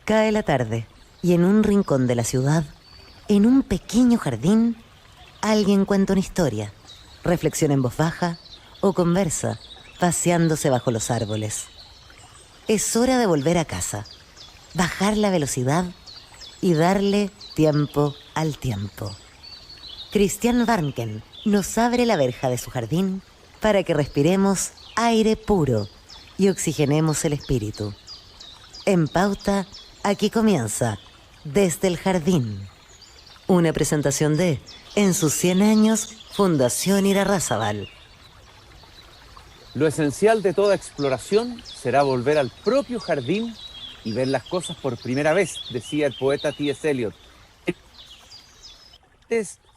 Cae la tarde y en un rincón de la ciudad, en un pequeño jardín, alguien cuenta una historia, reflexiona en voz baja o conversa, paseándose bajo los árboles. Es hora de volver a casa, bajar la velocidad y darle tiempo al tiempo. Christian Warnken nos abre la verja de su jardín para que respiremos aire puro y oxigenemos el espíritu. En Pauta, aquí comienza Desde el Jardín. Una presentación de, en sus 100 años, Fundación Irarrázaval. Lo esencial de toda exploración será volver al propio jardín y ver las cosas por primera vez, decía el poeta T.S. Eliot.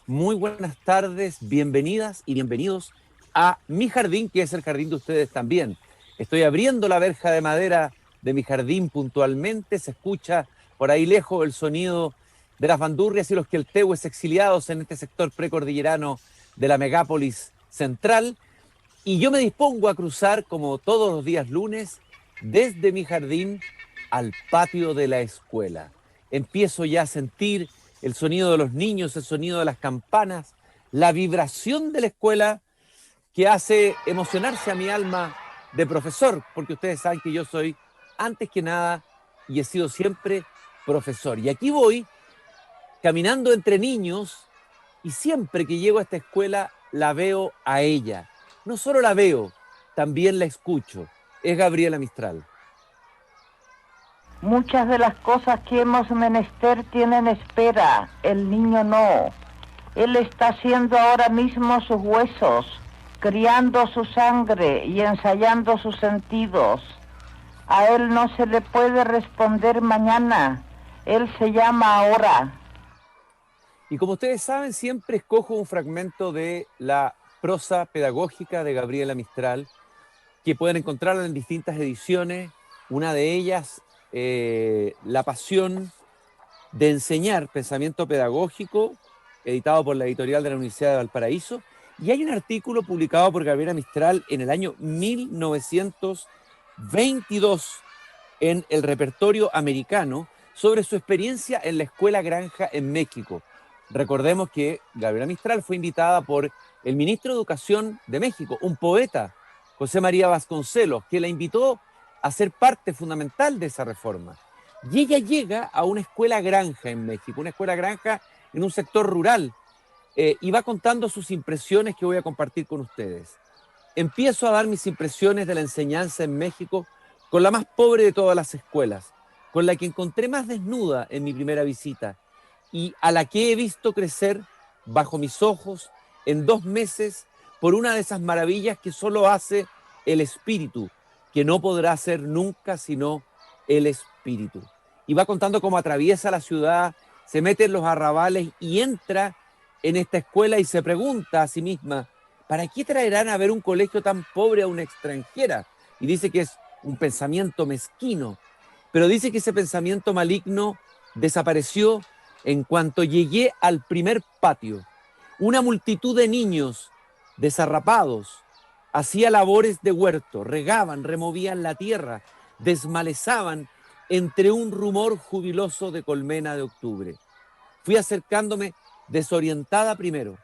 Muy buenas tardes, bienvenidas y bienvenidos a mi jardín, que es el jardín de ustedes también. Estoy abriendo la verja de madera de mi jardín puntualmente, se escucha por ahí lejos el sonido de las bandurrias y los queltehues exiliados en este sector precordillerano de la megápolis central. Y yo me dispongo a cruzar, como todos los días lunes, desde mi jardín al patio de la escuela. Empiezo ya a sentir el sonido de los niños, el sonido de las campanas, la vibración de la escuela que hace emocionarse a mi alma de profesor, porque ustedes saben que yo soy, antes que nada, y he sido siempre profesor. Y aquí voy, caminando entre niños, y siempre que llego a esta escuela, la veo a ella. No solo la veo, también la escucho. Es Gabriela Mistral. Muchas de las cosas que hemos menester tienen espera, el niño no. Él está haciendo ahora mismo sus huesos, criando su sangre y ensayando sus sentidos. A él no se le puede responder mañana, él se llama ahora. Y como ustedes saben, siempre escojo un fragmento de la prosa pedagógica de Gabriela Mistral, que pueden encontrarla en distintas ediciones. Una de ellas, La pasión de enseñar, pensamiento pedagógico, editado por la editorial de la Universidad de Valparaíso. Y hay un artículo publicado por Gabriela Mistral en el año 1922 en el Repertorio Americano sobre su experiencia en la escuela granja en México. Recordemos que Gabriela Mistral fue invitada por el ministro de Educación de México, un poeta, José María Vasconcelos, que la invitó a ser parte fundamental de esa reforma. Y ella llega a una escuela granja en México, una escuela granja en un sector rural, y va contando sus impresiones que voy a compartir con ustedes. Empiezo a dar mis impresiones de la enseñanza en México con la más pobre de todas las escuelas, con la que encontré más desnuda en mi primera visita y a la que he visto crecer bajo mis ojos en 2 meses por una de esas maravillas que solo hace el espíritu, que no podrá hacer nunca sino el espíritu. Y va contando cómo atraviesa la ciudad, se mete en los arrabales y entra en esta escuela y se pregunta a sí misma, ¿para qué traerán a ver un colegio tan pobre a una extranjera? Y dice que es un pensamiento mezquino, pero dice que ese pensamiento maligno desapareció en cuanto llegué al primer patio. Una multitud de niños desarrapados hacía labores de huerto, regaban, removían la tierra, desmalezaban entre un rumor jubiloso de colmena de octubre. Fui acercándome desorientada primero.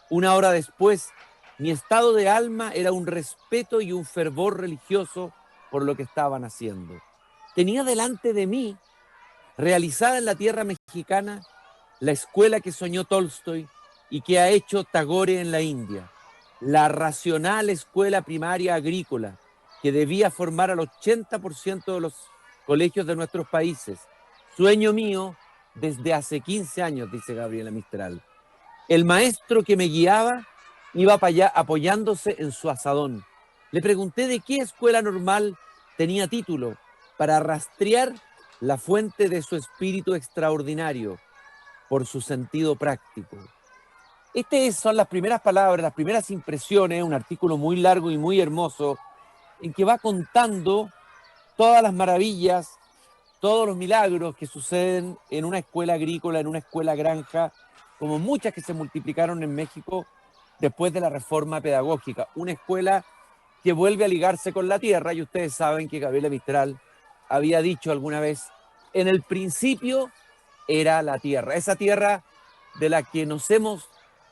1 hora después, mi estado de alma era un respeto y un fervor religioso por lo que estaban haciendo. Tenía delante de mí, realizada en la tierra mexicana, la escuela que soñó Tolstoy y que ha hecho Tagore en la India, la racional escuela primaria agrícola que debía formar al 80% de los colegios de nuestros países. Sueño mío desde hace 15 años, dice Gabriela Mistral. El maestro que me guiaba iba para allá apoyándose en su azadón. Le pregunté de qué escuela normal tenía título para rastrear la fuente de su espíritu extraordinario por su sentido práctico. Estas son las primeras palabras, las primeras impresiones, un artículo muy largo y muy hermoso, en que va contando todas las maravillas, todos los milagros que suceden en una escuela agrícola, en una escuela granja, como muchas que se multiplicaron en México después de la reforma pedagógica. Una escuela que vuelve a ligarse con la tierra, y ustedes saben que Gabriela Mistral había dicho alguna vez, en el principio era la tierra, esa tierra de la que nos hemos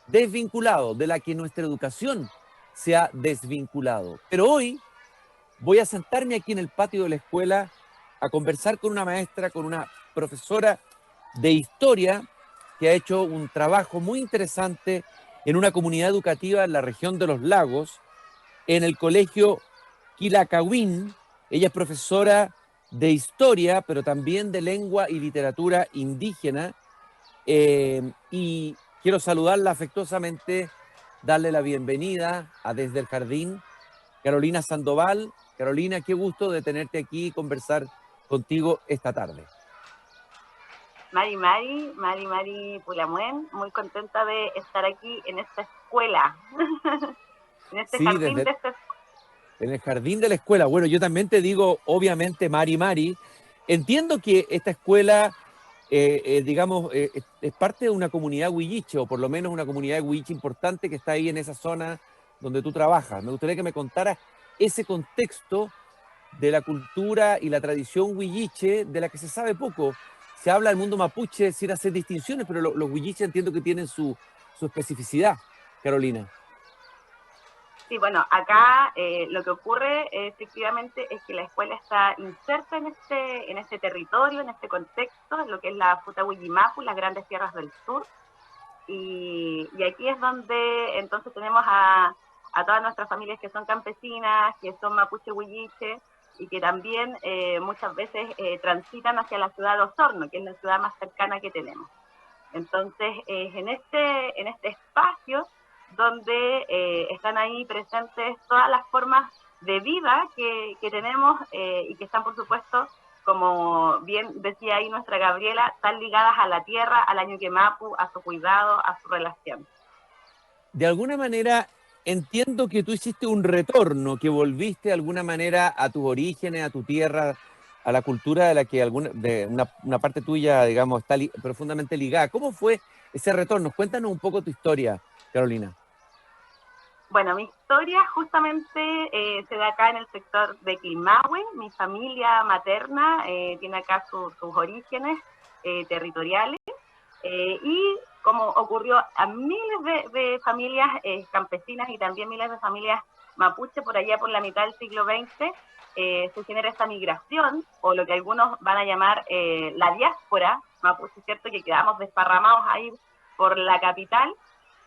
desvinculado, de la que nuestra educación se ha desvinculado. Pero hoy voy a sentarme aquí en el patio de la escuela a conversar con una maestra, con una profesora de historia que ha hecho un trabajo muy interesante en una comunidad educativa en la región de los lagos, en el colegio Quilacawin. Ella es profesora de historia, pero también de lengua y literatura indígena. Y quiero saludarla afectuosamente, darle la bienvenida a Desde el Jardín, Carolina Sandoval. Carolina, qué gusto de tenerte aquí y conversar contigo esta tarde. Mari Pulamuen, muy contenta de estar aquí en esta escuela, en este Sí, jardín de esta escuela. En el jardín de la escuela. Bueno, yo también te digo, obviamente, Mari, entiendo que esta escuela, digamos, es parte de una comunidad huilliche, o por lo menos una comunidad huilliche importante que está ahí en esa zona donde tú trabajas. Me gustaría que me contaras ese contexto de la cultura y la tradición huilliche, de la que se sabe poco. Se habla del mundo mapuche sin hacer distinciones, pero los huilliches entiendo que tienen su especificidad, Carolina. Sí, bueno, acá lo que ocurre efectivamente es que la escuela está inserta en este territorio, en este contexto, en lo que es la Futahuillimapu, las grandes tierras del sur, y aquí es donde entonces tenemos a todas nuestras familias que son campesinas, que son mapuche huilliche, y que también muchas veces transitan hacia la ciudad de Osorno, que es la ciudad más cercana que tenemos. Entonces, en este espacio donde están ahí presentes todas las formas de vida que tenemos y que están, por supuesto, como bien decía ahí nuestra Gabriela, están ligadas a la tierra, al Añuquemapu, a su cuidado, a su relación. De alguna manera, entiendo que tú hiciste un retorno, que volviste de alguna manera a tus orígenes, a tu tierra, a la cultura de la que una parte tuya, digamos, está profundamente ligada. ¿Cómo fue ese retorno? Cuéntanos un poco tu historia, Carolina. Bueno, mi historia justamente se da acá en el sector de Quilmahue. Mi familia materna tiene acá sus orígenes territoriales y como ocurrió a miles de familias campesinas y también miles de familias mapuche por allá por la mitad del siglo XX, se genera esta migración, o lo que algunos van a llamar la diáspora mapuche, ¿cierto? Que quedamos desparramados ahí por la capital.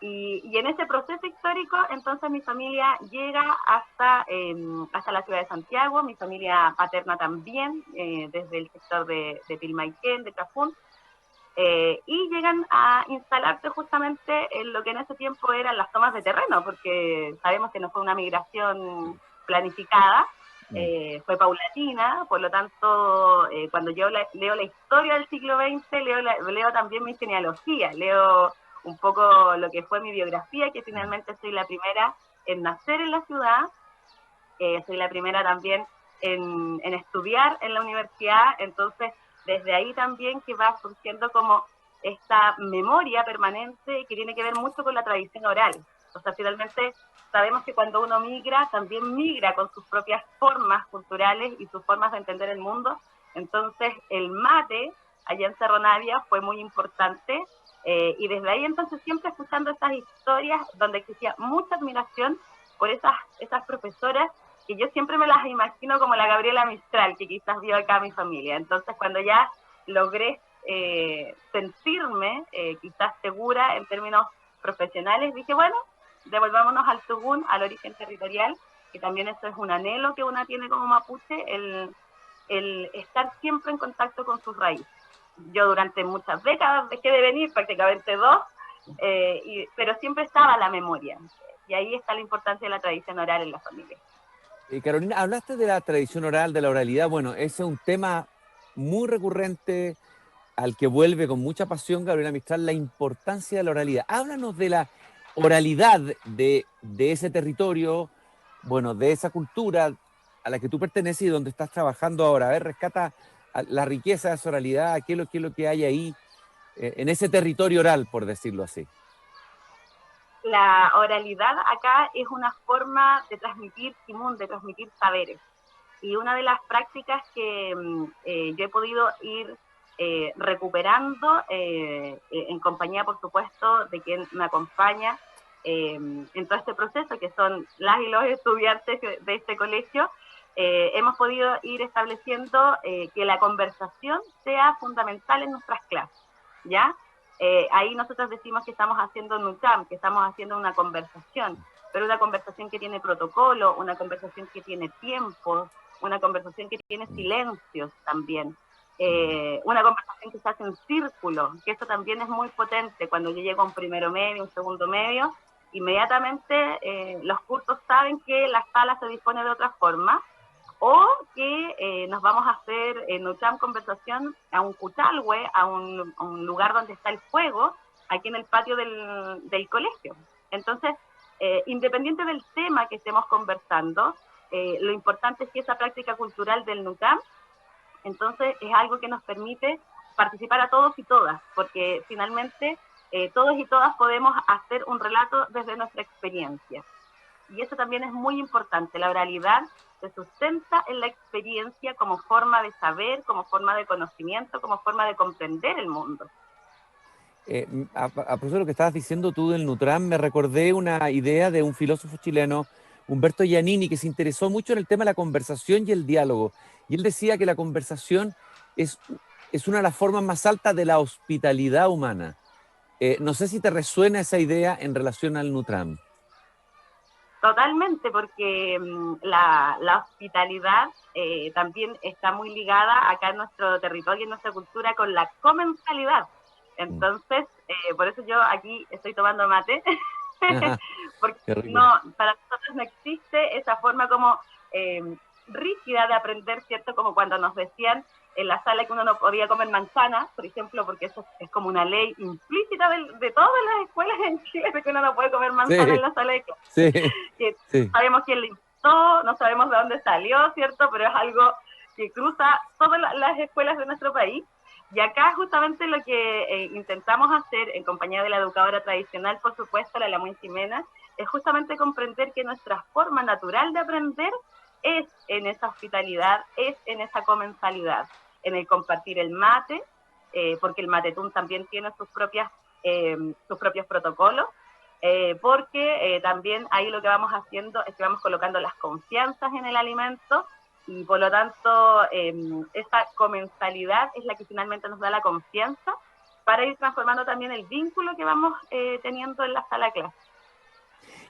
Y en ese proceso histórico, entonces mi familia llega hasta la ciudad de Santiago, mi familia paterna también, desde el sector de Pilmaiquén, de Cafún, y llegan a instalarse justamente en lo que en ese tiempo eran las tomas de terreno, porque sabemos que no fue una migración planificada, fue paulatina, por lo tanto, cuando yo leo la historia del siglo XX, leo también mi genealogía, leo un poco lo que fue mi biografía, que finalmente soy la primera en nacer en la ciudad, soy la primera también en estudiar en la universidad, entonces desde ahí también que va surgiendo como esta memoria permanente que tiene que ver mucho con la tradición oral. O sea, finalmente sabemos que cuando uno migra, también migra con sus propias formas culturales y sus formas de entender el mundo. Entonces el mate allá en Cerro Navia fue muy importante, y desde ahí entonces siempre escuchando estas historias donde existía mucha admiración por esas profesoras que yo siempre me las imagino como la Gabriela Mistral, que quizás vio acá a mi familia. Entonces cuando ya logré sentirme quizás segura en términos profesionales, dije, bueno, devolvámonos al tugún, al origen territorial, que también eso es un anhelo que una tiene como mapuche, el estar siempre en contacto con sus raíces. Yo durante muchas décadas dejé de venir, prácticamente 2, pero siempre estaba la memoria. Y ahí está la importancia de la tradición oral en la familia. Carolina, hablaste de la tradición oral, de la oralidad. Bueno, ese es un tema muy recurrente al que vuelve con mucha pasión Gabriela Mistral, la importancia de la oralidad. Háblanos de la oralidad de ese territorio, bueno, de esa cultura a la que tú perteneces y donde estás trabajando ahora. A ver, rescata la riqueza de esa oralidad, qué es lo que hay ahí en ese territorio oral, por decirlo así. La oralidad acá es una forma de transmitir simún, de transmitir saberes. Y una de las prácticas que yo he podido ir recuperando, en compañía, por supuesto, de quien me acompaña en todo este proceso, que son las y los estudiantes de este colegio. Hemos podido ir estableciendo que la conversación sea fundamental en nuestras clases, ¿ya? Ahí nosotros decimos que estamos haciendo NUCAM, que estamos haciendo una conversación, pero una conversación que tiene protocolo, una conversación que tiene tiempo, una conversación que tiene silencios también, una conversación que se hace en círculo, que eso también es muy potente. Cuando yo llego a un primero medio, un segundo medio, inmediatamente los cursos saben que la sala se dispone de otra forma, o que nos vamos a hacer en nuestra conversación a un cuchalhue, a un lugar donde está el fuego, aquí en el patio del colegio. Entonces, independiente del tema que estemos conversando, lo importante es que esa práctica cultural del NUCAM, entonces, es algo que nos permite participar a todos y todas, porque finalmente todos y todas podemos hacer un relato desde nuestra experiencia. Y eso también es muy importante. La oralidad se sustenta en la experiencia como forma de saber, como forma de conocimiento, como forma de comprender el mundo. A propósito de lo que estabas diciendo tú del Nutram, me recordé una idea de un filósofo chileno, Humberto Giannini, que se interesó mucho en el tema de la conversación y el diálogo. Y él decía que la conversación es una de las formas más altas de la hospitalidad humana. No sé si te resuena esa idea en relación al Nutram. Totalmente, porque la hospitalidad también está muy ligada acá en nuestro territorio, en nuestra cultura, con la comensalidad. Entonces, por eso yo aquí estoy tomando mate, porque no, para nosotros no existe esa forma como rígida de aprender, ¿cierto? Como cuando nos decían en la sala que uno no podía comer manzana, por ejemplo, porque eso es como una ley implícita de todas las escuelas en Chile, de que uno no puede comer manzana en la sala de clase. Sí. Sabemos quién le inventó, no sabemos de dónde salió, ¿cierto? Pero es algo que cruza todas las escuelas de nuestro país. Y acá justamente lo que intentamos hacer en compañía de la educadora tradicional, por supuesto, la Lamuin Jimena, es justamente comprender que nuestra forma natural de aprender es en esa hospitalidad, es en esa comensalidad, en el compartir el mate, porque el matetún también tiene sus propios protocolos, porque también ahí lo que vamos haciendo es que vamos colocando las confianzas en el alimento, y por lo tanto esa comensalidad es la que finalmente nos da la confianza para ir transformando también el vínculo que vamos teniendo en la sala de clase.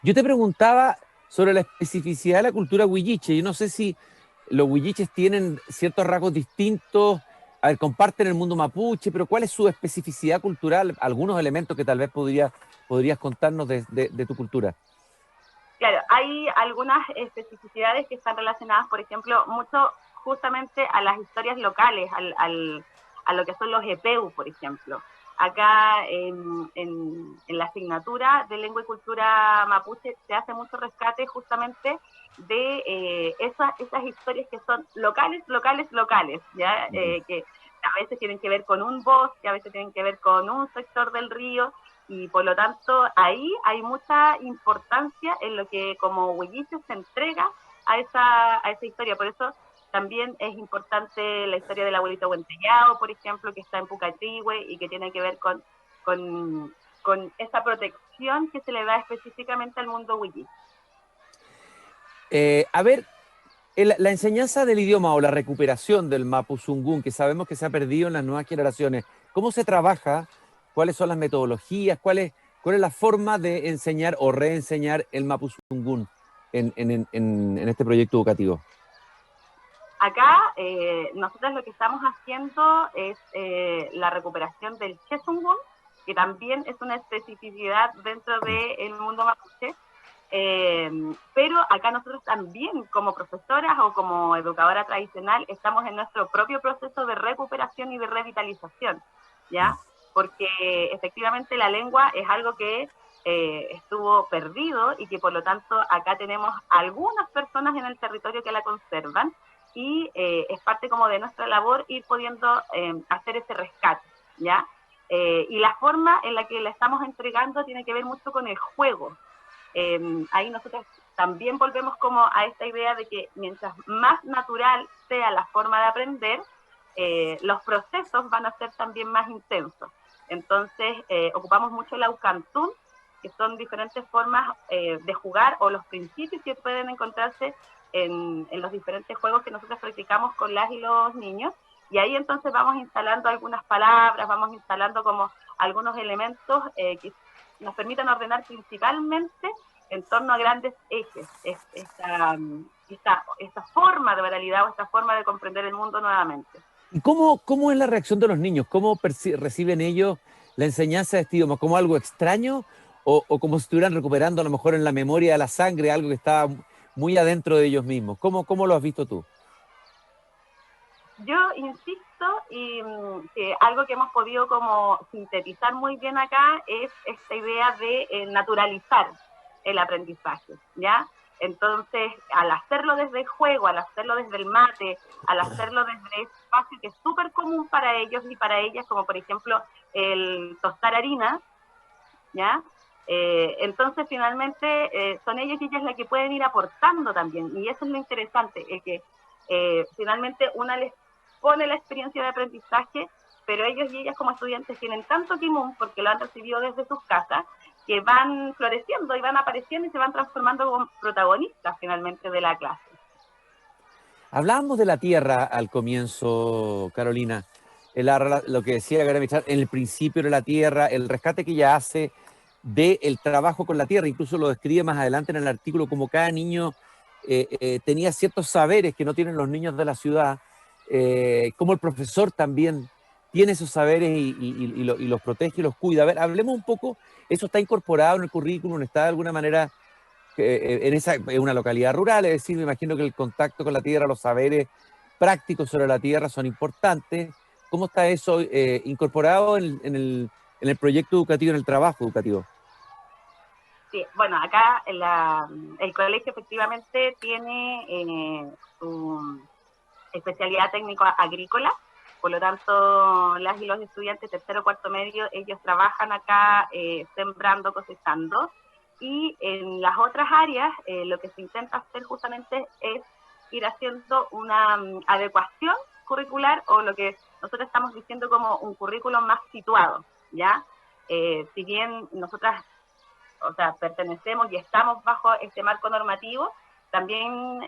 Yo te preguntaba sobre la especificidad de la cultura huilliche. Yo no sé si los huilliches tienen ciertos rasgos distintos, a ver, comparten el mundo mapuche, pero ¿cuál es su especificidad cultural? Algunos elementos que tal vez podrías contarnos de tu cultura. Claro, hay algunas especificidades que están relacionadas, por ejemplo, mucho justamente a las historias locales, a lo que son los EPEU, por ejemplo. Acá en la asignatura de Lengua y Cultura Mapuche se hace mucho rescate justamente de esas historias que son locales, ¿ya? Que a veces tienen que ver con un bosque, a veces tienen que ver con un sector del río, y por lo tanto ahí hay mucha importancia en lo que como huilliche se entrega a esa historia. Por eso también es importante la historia del abuelito Huentellao, por ejemplo, que está en Pucatrihue y que tiene que ver con esa protección que se le da específicamente al mundo huilliche. A ver, la enseñanza del idioma o la recuperación del mapuzungún, que sabemos que se ha perdido en las nuevas generaciones, ¿cómo se trabaja? ¿Cuáles son las metodologías? ¿Cuál es la forma de enseñar o reenseñar el mapuzungún en este proyecto educativo? Acá nosotros lo que estamos haciendo es la recuperación del chezungún, que también es una especificidad dentro del mundo mapuche, pero acá nosotros también como profesoras o como educadora tradicional estamos en nuestro propio proceso de recuperación y de revitalización, ¿ya? Porque efectivamente la lengua es algo que estuvo perdido y que por lo tanto acá tenemos algunas personas en el territorio que la conservan, y es parte como de nuestra labor ir pudiendo hacer ese rescate, ¿ya? Y la forma en la que la estamos entregando tiene que ver mucho con el juego. Ahí nosotros también volvemos como a esta idea de que mientras más natural sea la forma de aprender, los procesos van a ser también más intensos. Entonces, ocupamos mucho el Aucantún, que son diferentes formas de jugar o los principios que pueden encontrarse en los diferentes juegos que nosotros practicamos con las y los niños. Y ahí entonces vamos instalando algunas palabras, vamos instalando como algunos elementos que nos permitan ordenar principalmente en torno a grandes ejes, esta forma de realidad o esta forma de comprender el mundo nuevamente. ¿Y cómo es la reacción de los niños? ¿Cómo reciben ellos la enseñanza de este idioma? ¿Como algo extraño o como si estuvieran recuperando a lo mejor en la memoria de la sangre algo que estaba muy adentro de ellos mismos? ¿Cómo lo has visto tú? Yo insisto, y que algo que hemos podido como sintetizar muy bien acá es esta idea de naturalizar el aprendizaje, ¿ya? Entonces, al hacerlo desde el juego, al hacerlo desde el mate, al hacerlo desde ese espacio que es súper común para ellos y para ellas, como por ejemplo el tostar harina, ¿ya? Entonces, finalmente, son ellos y ellas las que pueden ir aportando también, y eso es lo interesante, es que finalmente una les pone la experiencia de aprendizaje, pero ellos y ellas como estudiantes tienen tanto común porque lo han recibido desde sus casas, que van floreciendo y van apareciendo y se van transformando como protagonistas finalmente de la clase. Hablábamos de la tierra al comienzo, Carolina. Lo que decía Gabriela Mistral, en el principio de la tierra, el rescate que ella hace del trabajo con la tierra, incluso lo describe más adelante en el artículo como cada niño tenía ciertos saberes que no tienen los niños de la ciudad, como el profesor también tiene esos saberes y los protege y los cuida. A ver, hablemos un poco, eso está incorporado en el currículum, está de alguna manera en una localidad rural, es decir, me imagino que el contacto con la tierra, los saberes prácticos sobre la tierra son importantes. ¿Cómo está eso incorporado en el proyecto educativo, en el trabajo educativo? Sí, bueno, acá el colegio efectivamente tiene su especialidad técnico agrícola, por lo tanto las y los estudiantes tercero, cuarto medio, ellos trabajan acá sembrando, cosechando, y en las otras áreas lo que se intenta hacer justamente es ir haciendo una adecuación curricular, o lo que nosotros estamos diciendo como un currículum más situado, ¿ya? Si bien nosotras, o sea, pertenecemos y estamos bajo este marco normativo, también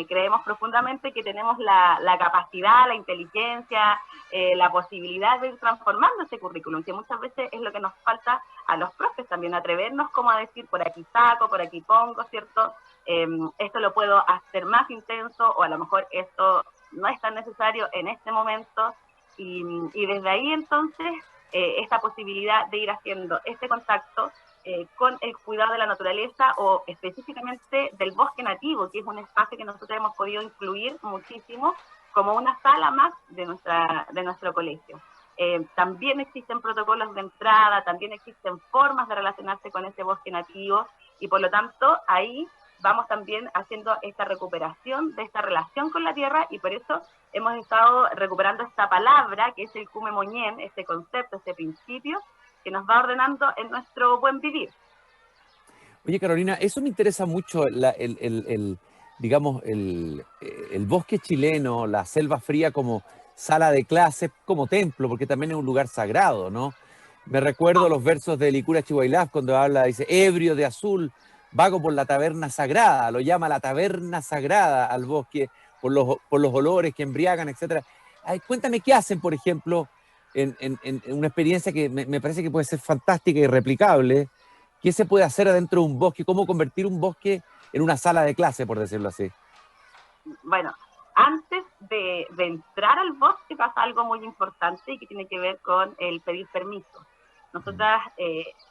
creemos profundamente que tenemos la capacidad, la inteligencia, la posibilidad de ir transformando ese currículum, que muchas veces es lo que nos falta a los profes también, atrevernos como a decir, por aquí saco, por aquí pongo, ¿cierto? Esto lo puedo hacer más intenso, o a lo mejor esto no es tan necesario en este momento, y desde ahí entonces esta posibilidad de ir haciendo este contacto con el cuidado de la naturaleza, o específicamente del bosque nativo, que es un espacio que nosotros hemos podido incluir muchísimo como una sala más de nuestro colegio. También existen protocolos de entrada, también existen formas de relacionarse con ese bosque nativo, y por lo tanto ahí vamos también haciendo esta recuperación de esta relación con la tierra, y por eso hemos estado recuperando esta palabra que es el cumemoñén, este concepto, este principio que nos va ordenando en nuestro buen vivir. Oye, Carolina, eso me interesa mucho, digamos, el bosque chileno, la selva fría como sala de clases, como templo, porque también es un lugar sagrado, ¿no? Me recuerdo los versos de Licura Chihuahilaf cuando habla, dice, ebrio de azul, vago por la taberna sagrada, lo llama la taberna sagrada al bosque, por los olores que embriagan, etc. Ay, cuéntame qué hacen, por ejemplo, en una experiencia que me parece que puede ser fantástica y replicable. ¿Qué se puede hacer adentro de un bosque? ¿Cómo convertir un bosque en una sala de clase, por decirlo así? Bueno, antes de entrar al bosque pasa algo muy importante y que tiene que ver con el pedir permiso. Nosotras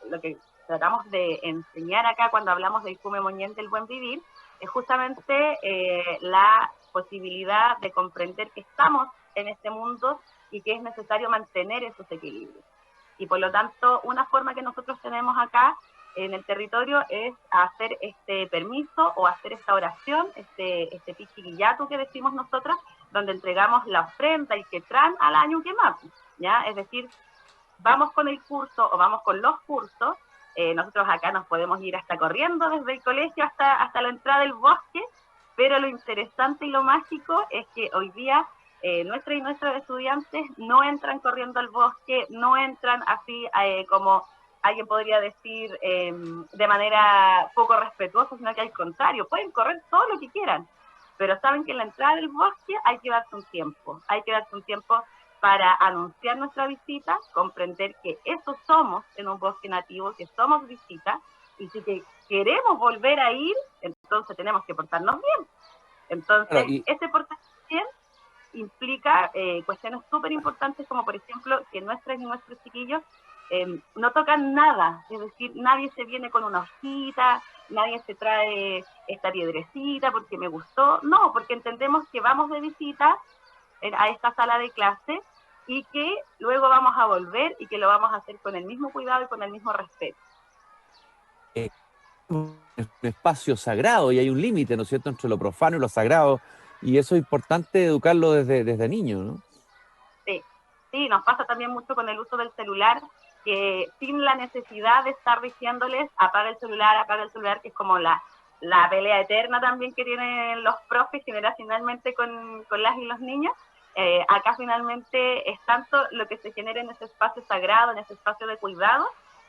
lo que tratamos de enseñar acá cuando hablamos del cumemoñén del buen vivir es justamente la posibilidad de comprender que estamos en este mundo y que es necesario mantener esos equilibrios. Y por lo tanto, una forma que nosotros tenemos acá en el territorio es hacer este permiso o hacer esta oración, este pichiquillatu que decimos nosotras, donde entregamos la ofrenda, el quetrán al año que más, ¿ya? Es decir, vamos con el curso o vamos con los cursos, nosotros acá nos podemos ir hasta corriendo desde el colegio hasta la entrada del bosque, pero lo interesante y lo mágico es que hoy día nuestros y nuestros estudiantes no entran corriendo al bosque, no entran así como alguien podría decir de manera poco respetuosa, sino que al contrario, pueden correr todo lo que quieran, pero saben que en la entrada del bosque hay que darse un tiempo para anunciar nuestra visita, comprender que eso somos en un bosque nativo, que somos visita, y si que queremos volver a ir, entonces tenemos que portarnos bien. Entonces, Claro, y ese portarse bien implica cuestiones súper importantes, como por ejemplo que nuestras y nuestros chiquillos no tocan nada, es decir, nadie se viene con una hojita, nadie se trae esta piedrecita porque me gustó, no, porque entendemos que vamos de visita a esta sala de clase y que luego vamos a volver y que lo vamos a hacer con el mismo cuidado y con el mismo respeto. un espacio sagrado y hay un límite, ¿no es cierto?, entre lo profano y lo sagrado, y eso es importante educarlo desde niño, ¿no? Sí, sí, nos pasa también mucho con el uso del celular, que sin la necesidad de estar diciéndoles apaga el celular, que es como la pelea eterna también que tienen los profes generacionalmente con las y los niños, acá finalmente es tanto lo que se genera en ese espacio sagrado, en ese espacio de cuidado,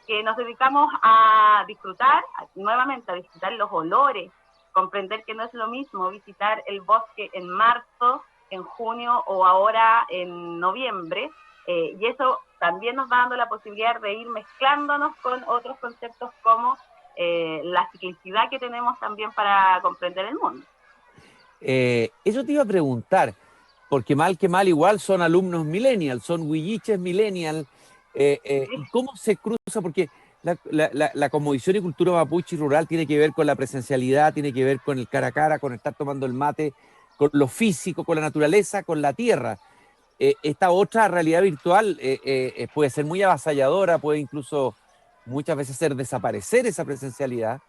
que nos dedicamos a disfrutar, nuevamente a disfrutar los olores, comprender que no es lo mismo visitar el bosque en marzo, en junio o ahora en noviembre, y eso también nos va dando la posibilidad de ir mezclándonos con otros conceptos como la ciclicidad que tenemos también para comprender el mundo. Eso te iba a preguntar, porque mal que mal igual son alumnos millennials, son huilliches millennials, ¿y cómo se cruza? Porque la cosmovisión y cultura mapuche y rural tiene que ver con la presencialidad, tiene que ver con el cara a cara, con estar tomando el mate, con lo físico, con la naturaleza, con la tierra. Esta otra realidad virtual puede ser muy avasalladora, puede incluso muchas veces hacer desaparecer esa presencialidad.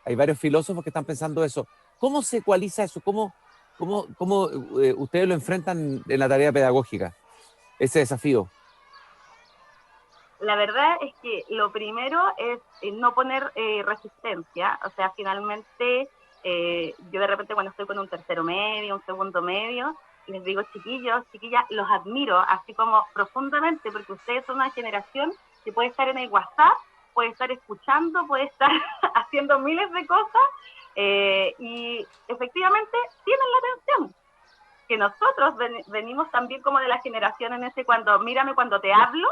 Hay varios filósofos que están pensando eso. ¿Cómo se ecualiza eso? ¿Cómo ustedes lo enfrentan en la tarea pedagógica, ese desafío? La verdad es que lo primero es no poner resistencia, o sea, finalmente yo de repente cuando estoy con un tercero medio, un segundo medio, les digo, chiquillos, chiquillas, los admiro así como profundamente, porque ustedes son una generación que puede estar en el WhatsApp, puede estar escuchando, puede estar haciendo miles de cosas, y efectivamente tienen la atención. Que nosotros venimos también como de la generación en ese cuando, mírame cuando te hablo,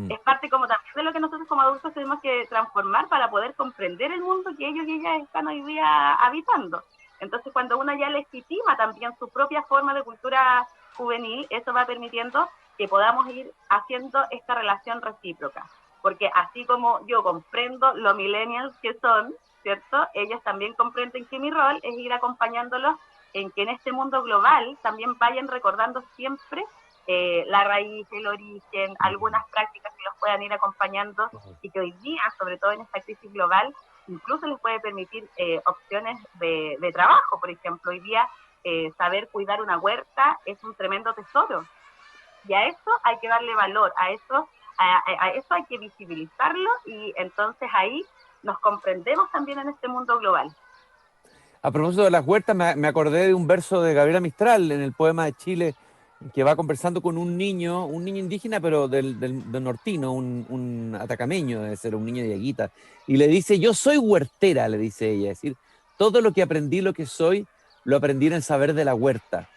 es parte como también de lo que nosotros como adultos tenemos que transformar para poder comprender el mundo que ellos y ellas están hoy día habitando. Entonces, cuando uno ya legitima también su propia forma de cultura juvenil, eso va permitiendo que podamos ir haciendo esta relación recíproca. Porque así como yo comprendo los millennials que son, ¿cierto? Ellos también comprenden que mi rol es ir acompañándolos en que en este mundo global también vayan recordando siempre la raíz, el origen, algunas prácticas que los puedan ir acompañando y que hoy día, sobre todo en esta crisis global, incluso les puede permitir opciones de trabajo. Por ejemplo, hoy día saber cuidar una huerta es un tremendo tesoro y a eso hay que darle valor, a eso hay que visibilizarlo y entonces ahí nos comprendemos también en este mundo global. A propósito de las huertas, me acordé de un verso de Gabriela Mistral en el poema de Chile, que va conversando con un niño indígena, pero del nortino, un atacameño, debe ser un niño de Yaguita, y le dice, yo soy huertera, le dice ella, es decir, todo lo que aprendí, lo que soy, lo aprendí en el saber de la huerta.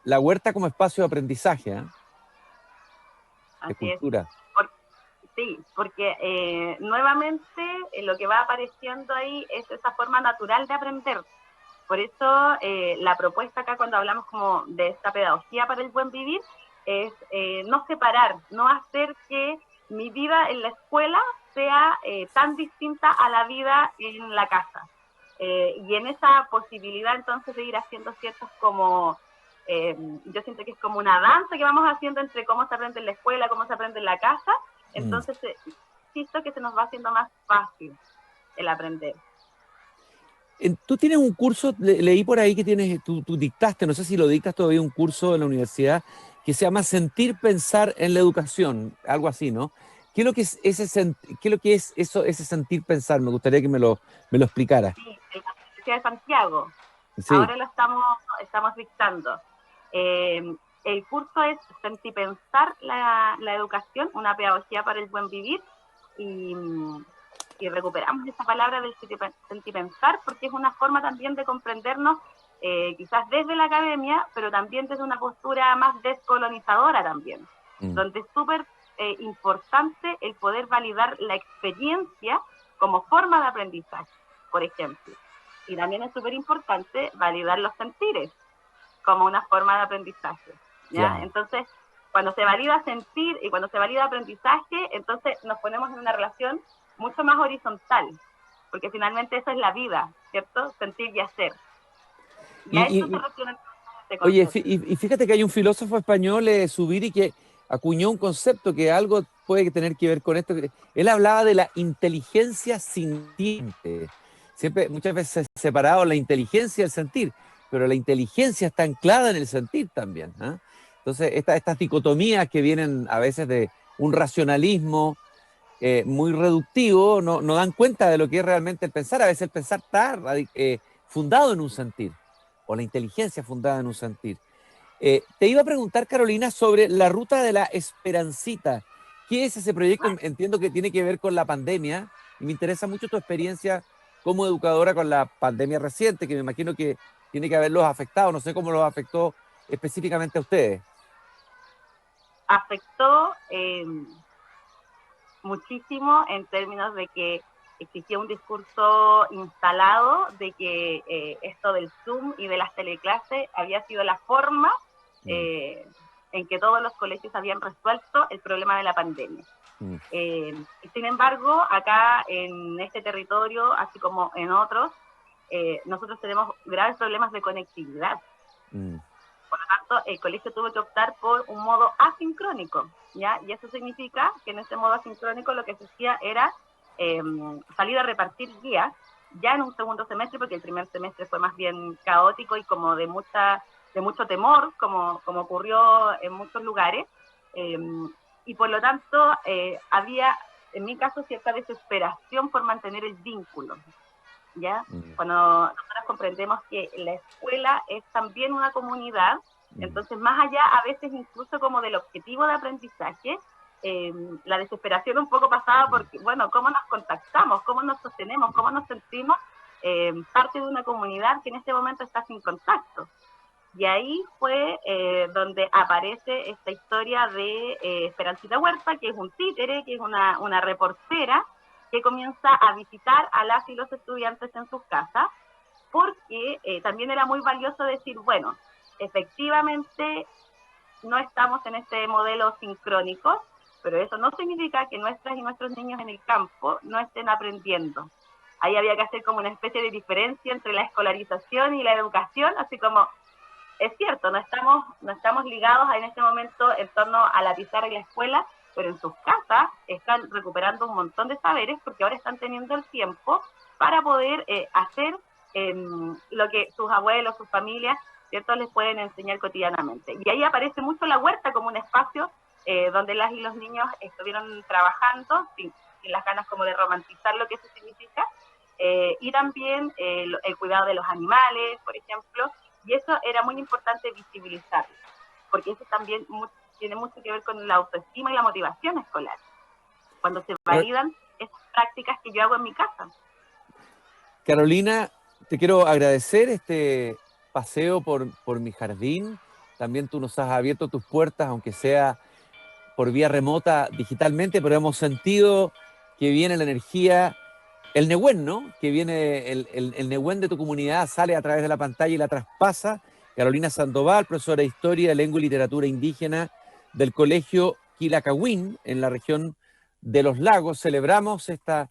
La huerta como espacio de aprendizaje, ¿eh? De cultura. Sí, porque nuevamente lo que va apareciendo ahí es esa forma natural de aprender. Por eso la propuesta acá cuando hablamos como de esta pedagogía para el buen vivir es no separar, no hacer que mi vida en la escuela sea tan distinta a la vida en la casa. Y en esa posibilidad entonces de ir haciendo ciertos como, yo siento que es como una danza que vamos haciendo entre cómo se aprende en la escuela, cómo se aprende en la casa, entonces siento que se nos va haciendo más fácil el aprender. Tú tienes un curso, leí por ahí que tú dictaste, no sé si lo dictas todavía, un curso en la universidad que se llama Sentir, Pensar en la Educación, algo así, ¿no? ¿Qué es lo que es ese sentir, pensar? Me gustaría que me lo explicara. Sí, en la Universidad de Santiago. Sí. Ahora lo estamos dictando. El curso es Sentipensar la educación, una pedagogía para el buen vivir, y recuperamos esa palabra del sentipensar porque es una forma también de comprendernos, quizás desde la academia, pero también desde una postura más descolonizadora también, donde es súper importante el poder validar la experiencia como forma de aprendizaje, por ejemplo. Y también es súper importante validar los sentires como una forma de aprendizaje, ¿ya? Claro. Entonces, cuando se valida sentir y cuando se valida aprendizaje, entonces nos ponemos en una relación mucho más horizontal, porque finalmente eso es la vida, ¿cierto? Sentir y hacer. Y a eso se refiere este concepto. Oye, y fíjate que hay un filósofo español, Zubiri, que acuñó un concepto que algo puede tener que ver con esto. Él hablaba de la inteligencia sintiente. Siempre, muchas veces separado la inteligencia y el sentir, pero la inteligencia está anclada en el sentir también, ¿eh? Entonces, estas dicotomías que vienen a veces de un racionalismo muy reductivo, no dan cuenta de lo que es realmente el pensar. A veces el pensar está fundado en un sentir, o la inteligencia fundada en un sentir. Te iba a preguntar, Carolina, sobre la Ruta de la Esperancita. ¿Qué es ese proyecto? Entiendo que tiene que ver con la pandemia, y me interesa mucho tu experiencia como educadora con la pandemia reciente, que me imagino que tiene que haberlos afectado. No sé cómo los afectó específicamente a ustedes. Afectó muchísimo en términos de que existía un discurso instalado de que esto del Zoom y de las teleclases había sido la forma en que todos los colegios habían resuelto el problema de la pandemia. Sin embargo, acá en este territorio, así como en otros, nosotros tenemos graves problemas de conectividad. Por lo tanto, el colegio tuvo que optar por un modo asincrónico, ¿ya? Y eso significa que en ese modo asincrónico lo que se hacía era salir a repartir guías, ya en un segundo semestre, porque el primer semestre fue más bien caótico y como de mucho temor, como ocurrió en muchos lugares, y por lo tanto había, en mi caso, cierta desesperación por mantener el vínculo, ¿ya? Cuando nosotros comprendemos que la escuela es también una comunidad, entonces más allá a veces incluso como del objetivo de aprendizaje, la desesperación un poco pasaba porque, bueno, ¿cómo nos contactamos? ¿Cómo nos sostenemos? ¿Cómo nos sentimos parte de una comunidad que en este momento está sin contacto? Y ahí fue donde aparece esta historia de Esperancita Huerta, que es un títere, que es una reportera, que comienza a visitar a las y los estudiantes en sus casas, porque también era muy valioso decir, bueno, efectivamente no estamos en este modelo sincrónico, pero eso no significa que nuestras y nuestros niños en el campo no estén aprendiendo. Ahí había que hacer como una especie de diferencia entre la escolarización y la educación, así como, es cierto, no estamos ligados en este momento en torno a la pizarra y la escuela, pero en sus casas están recuperando un montón de saberes porque ahora están teniendo el tiempo para poder hacer lo que sus abuelos, sus familias, ¿cierto?, les pueden enseñar cotidianamente. Y ahí aparece mucho la huerta como un espacio donde las y los niños estuvieron trabajando sin las ganas como de romantizar lo que eso significa, y también el cuidado de los animales, por ejemplo, y eso era muy importante visibilizarlo, porque eso también tiene mucho que ver con la autoestima y la motivación escolar, cuando se validan esas prácticas que yo hago en mi casa. Carolina, te quiero agradecer este paseo por mi jardín. También tú nos has abierto tus puertas, aunque sea por vía remota digitalmente, pero hemos sentido que viene la energía, el Nehuen, ¿no? Que viene el Nehuen de tu comunidad, sale a través de la pantalla y la traspasa. Carolina Sandoval, profesora de Historia, Lengua y Literatura Indígena del Colegio Quilacagüín, en la región de Los Lagos. Celebramos esta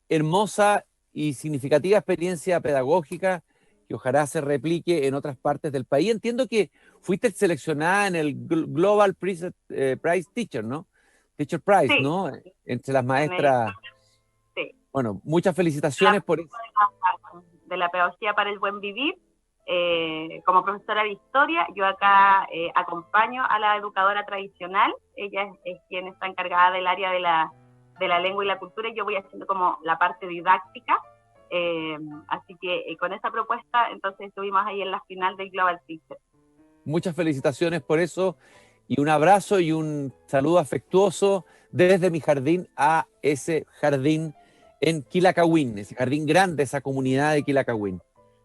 hermosa y significativa experiencia pedagógica que ojalá se replique en otras partes del país. Entiendo que fuiste seleccionada en el Global Prize Teacher, ¿no? Teacher Prize, sí, ¿no? Entre las maestras. Sí. Bueno, muchas felicitaciones por eso. De la pedagogía para el buen vivir. Como profesora de historia, yo acá acompaño a la educadora tradicional. Ella es quien está encargada del área de la lengua y la cultura, y yo voy haciendo como la parte didáctica. Así que con esa propuesta, entonces estuvimos ahí en la final del Global Teacher. Muchas felicitaciones por eso y un abrazo y un saludo afectuoso desde mi jardín a ese jardín en Quilacagüín, ese jardín grande, esa comunidad de Quilacagüín.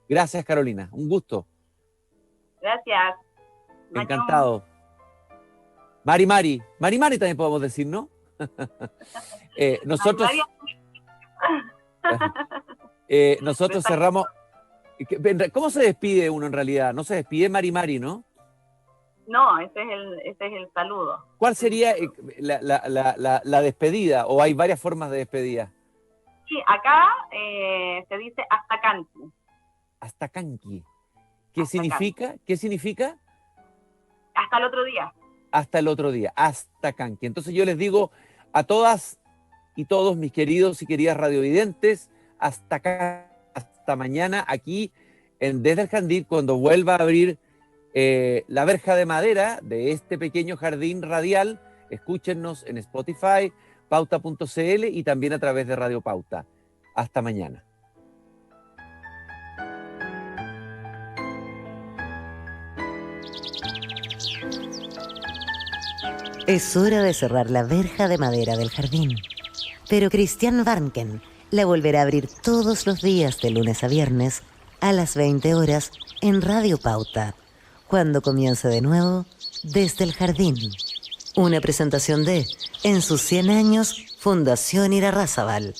Gracias, Carolina. Un gusto. Gracias. Encantado. Mari Mari. Mari Mari también podemos decir, ¿no? Nosotros cerramos. ¿Cómo se despide uno en realidad? No se despide Mari Mari, ¿no? No, ese es el saludo. ¿Cuál sería la despedida? ¿O hay varias formas de despedida? Sí, acá se dice hasta canqui. Hasta canqui. ¿Qué significa? ¿Qué significa? Hasta el otro día. Hasta el otro día, hasta canqui. Entonces yo les digo a todas y todos mis queridos y queridas radiovidentes, hasta acá, hasta mañana aquí Desde el Jardín, cuando vuelva a abrir la verja de madera de este pequeño jardín radial. Escúchenos en Spotify, pauta.cl y también a través de Radio Pauta. Hasta mañana. Es hora de cerrar la verja de madera del jardín. Pero Christian Warnken la volverá a abrir todos los días de lunes a viernes a las 20 horas en Radio Pauta, cuando comience de nuevo Desde el Jardín. Una presentación de, en sus 100 años, Fundación Irarrázaval.